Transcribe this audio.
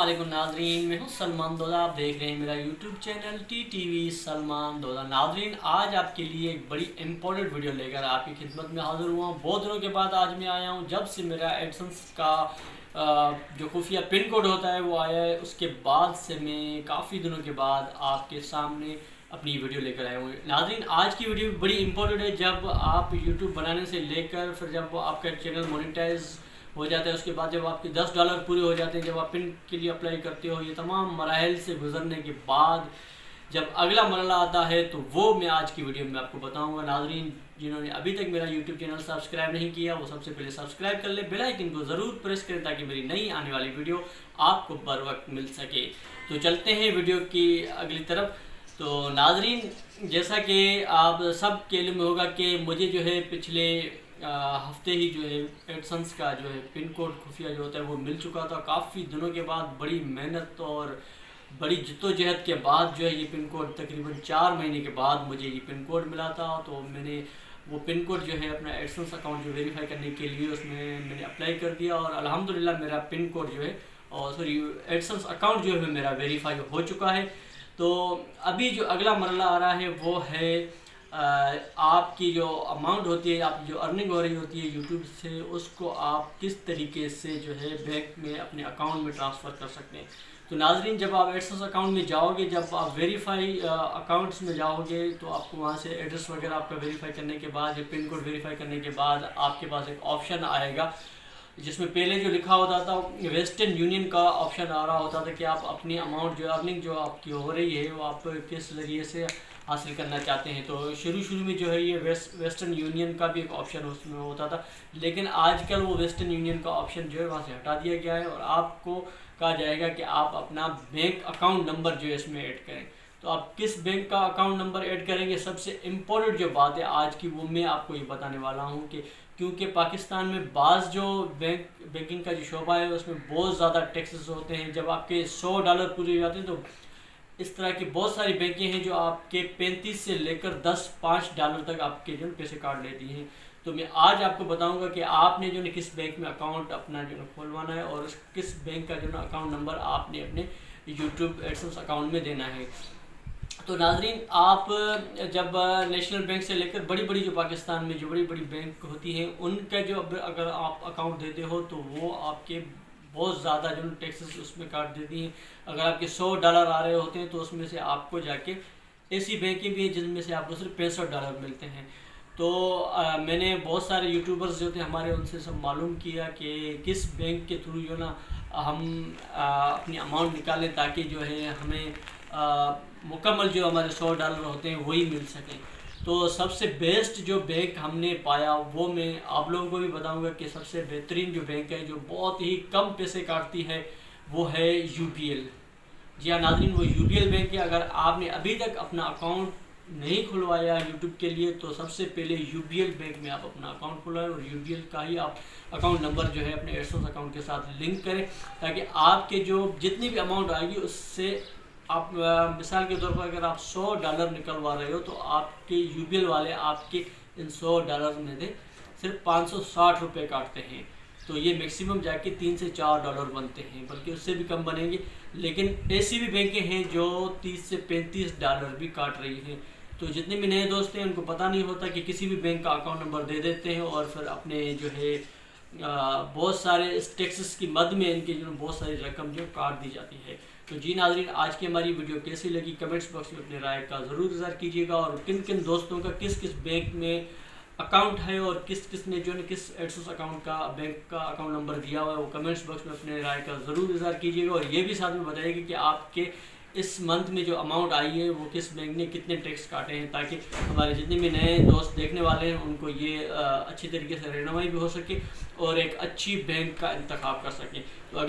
वालेकुम नाजरीन, मैं हूं सलमान दोदा। आप देख रहे हैं मेरा YouTube channel TTV Salman Doda. नाजरीन, आज आपके लिए एक बड़ी इंपॉर्टेंट वीडियो लेकर आपकी खिदमत में हाज़िर हुआ हूं। बहुत दिनों के बाद आज मैं आया हूं। जब से मेरा एडसेंस का जो खुफिया पिन कोड होता है वो आया है, उसके बाद से मैं काफ़ी दिनों के बाद आपके सामने अपनी वीडियो लेकर आया हूँ। नाज़रीन, आज की वीडियो बड़ी इंपॉर्टेंट है। जब आप यूट्यूब बनाने से लेकर फिर जब आपका चैनल मोनेटाइज हो जाता है, उसके बाद जब आपके $10 पूरे हो जाते हैं, जब आप पिन के लिए अप्लाई करते हो, ये तमाम मराहल से गुजरने के बाद जब अगला मरला आता है तो वो मैं आज की वीडियो में आपको बताऊंगा। नाज़रीन, जिन्होंने अभी तक मेरा यूट्यूब चैनल सब्सक्राइब नहीं किया वो सबसे पहले सब्सक्राइब कर ले, बेल आइकन को ज़रूर प्रेस करें ताकि मेरी नई आने वाली वीडियो आपको बर वक्त मिल सके। तो चलते हैं वीडियो की अगली तरफ। तो नाज़रीन, जैसा कि आप सब के इल्म होगा कि मुझे जो है पिछले हफ्ते ही जो है एडसेंस का जो है पिन कोड खुफिया जो होता है वो मिल चुका था। काफ़ी दिनों के बाद बड़ी मेहनत और बड़ी जद्दोजहद के बाद जो है ये पिन कोड तकरीबन 4 महीने के बाद मुझे ये पिन कोड मिला था। तो मैंने वो पिन कोड जो है अपना एडसेंस अकाउंट जो वेरीफाई करने के लिए उसमें मैंने अप्लाई कर दिया और अल्हम्दुलिल्लाह मेरा पिन कोड जो है और सॉरी एडसेंस अकाउंट जो है मेरा वेरीफाई हो चुका है। तो अभी जो अगला मरला आ रहा है वो है आपकी जो अमाउंट होती है, आपकी जो अर्निंग हो रही होती है यूट्यूब से, उसको आप किस तरीके से जो है बैंक में अपने अकाउंट में ट्रांसफ़र कर सकते हैं। तो नाज़रीन, जब आप एडसेंस अकाउंट में जाओगे, जब आप वेरीफाई अकाउंट्स में जाओगे तो आपको वहाँ से एड्रेस वगैरह आपका वेरीफाई करने के बाद या पिन कोड वेरीफाई करने के बाद आपके पास एक ऑप्शन आएगा जिसमें पहले जो लिखा होता था वेस्टर्न यूनियन का ऑप्शन आ रहा होता था कि आप अपनी अमाउंट जो अर्निंग जो आपकी हो रही है वो आप किस ज़रिए से हासिल करना चाहते हैं। तो शुरू में जो है ये वेस्टर्न यूनियन का भी एक ऑप्शन उसमें होता था, लेकिन आजकल वो वेस्टर्न यूनियन का ऑप्शन जो है वहाँ से हटा दिया गया है और आपको कहा जाएगा कि आप अपना बैंक अकाउंट नंबर जो है इसमें ऐड करें। तो आप किस बैंक का अकाउंट नंबर ऐड करेंगे, सबसे इम्पोर्टेंट जो बात है आज की वो मैं आपको ये बताने वाला हूँ कि क्योंकि पाकिस्तान में बाज़ जो बैंकिंग का जो शोबा है उसमें बहुत ज़्यादा टैक्सेस होते हैं। जब आपके $100 पूरे हो जाते हैं तो इस तरह की बहुत सारी बैंकें हैं जो आपके 35 से लेकर $10-5 तक आपके जो पैसे काट लेती हैं। तो मैं आज आपको बताऊंगा कि आपने जो है किस बैंक में अकाउंट अपना जो है खोलवाना है और किस बैंक का जो है अकाउंट नंबर आपने अपने यूट्यूब एडसेंस अकाउंट में देना है। तो नाजरीन, आप जब नेशनल बैंक से लेकर बड़ी जो पाकिस्तान में जो बड़ी बैंक होती हैं उनका जो अगर आप अकाउंट देते हो तो वो आपके बहुत ज़्यादा जो टैक्सेस उसमें काट देती हैं। अगर आपके $100 आ रहे होते हैं तो उसमें से आपको जाके ऐसी बैंकें भी हैं जिनमें से आपको सिर्फ $65 मिलते हैं। तो मैंने बहुत सारे यूट्यूबर्स जो थे हमारे उनसे सब मालूम किया कि किस बैंक के थ्रू जो ना हम अपनी अमाउंट निकालें ताकि जो है हमें मुकम्मल जो हमारे $100 होते हैं वही मिल सकें। तो सबसे बेस्ट जो बैंक हमने पाया वो मैं आप लोगों को भी बताऊंगा कि सबसे बेहतरीन जो बैंक है जो बहुत ही कम पैसे काटती है वो है UBL। जी हाँ नाज़रीन, वो UBL बैंक है। अगर आपने अभी तक अपना अकाउंट नहीं खुलवाया यूट्यूब के लिए तो सबसे पहले UBL बैंक में आप अपना अकाउंट खुलवाएं और UBL का ही आप अकाउंट नंबर जो है अपने एडसेंस अकाउंट के साथ लिंक करें ताकि आपके जो जितनी भी अमाउंट आएगी उससे आप मिसाल के तौर पर अगर आप $100 निकलवा रहे हो तो आपके UBL वाले आपके इन $100 में से सिर्फ 560 रुपये काटते हैं। तो ये मैक्सिमम जाके $3 से $4 बनते हैं, बल्कि उससे भी कम बनेंगे। लेकिन ऐसी भी बैंकें हैं जो $30 से $35 भी काट रही हैं। तो जितने भी नए दोस्त हैं उनको पता नहीं होता कि किसी भी बैंक का अकाउंट नंबर दे देते हैं और फिर अपने जो है बहुत सारे टैक्सेस की मद में इनके जो बहुत सारी रकम जो काट दी जाती है। तो जी नाज़रीन, आज की हमारी वीडियो कैसी लगी कमेंट्स बॉक्स में अपने राय का ज़रूर इज़हार कीजिएगा और किन दोस्तों का किस बैंक में अकाउंट है और किस ने जो है किस एडसेंस अकाउंट का बैंक का अकाउंट नंबर दिया हुआ है वो कमेंट्स बॉक्स में अपने राय का ज़रूर इज़हार कीजिएगा और ये भी साथ में बताइएगा कि आपके इस मंथ में जो अमाउंट आई है वो किस बैंक ने कितने टैक्स काटे हैं ताकि हमारे जितने भी नए दोस्त देखने वाले हैं उनको ये अच्छी तरीके से रहनुमाई भी हो सके और एक अच्छी बैंक का इंतखाब कर सकें। तो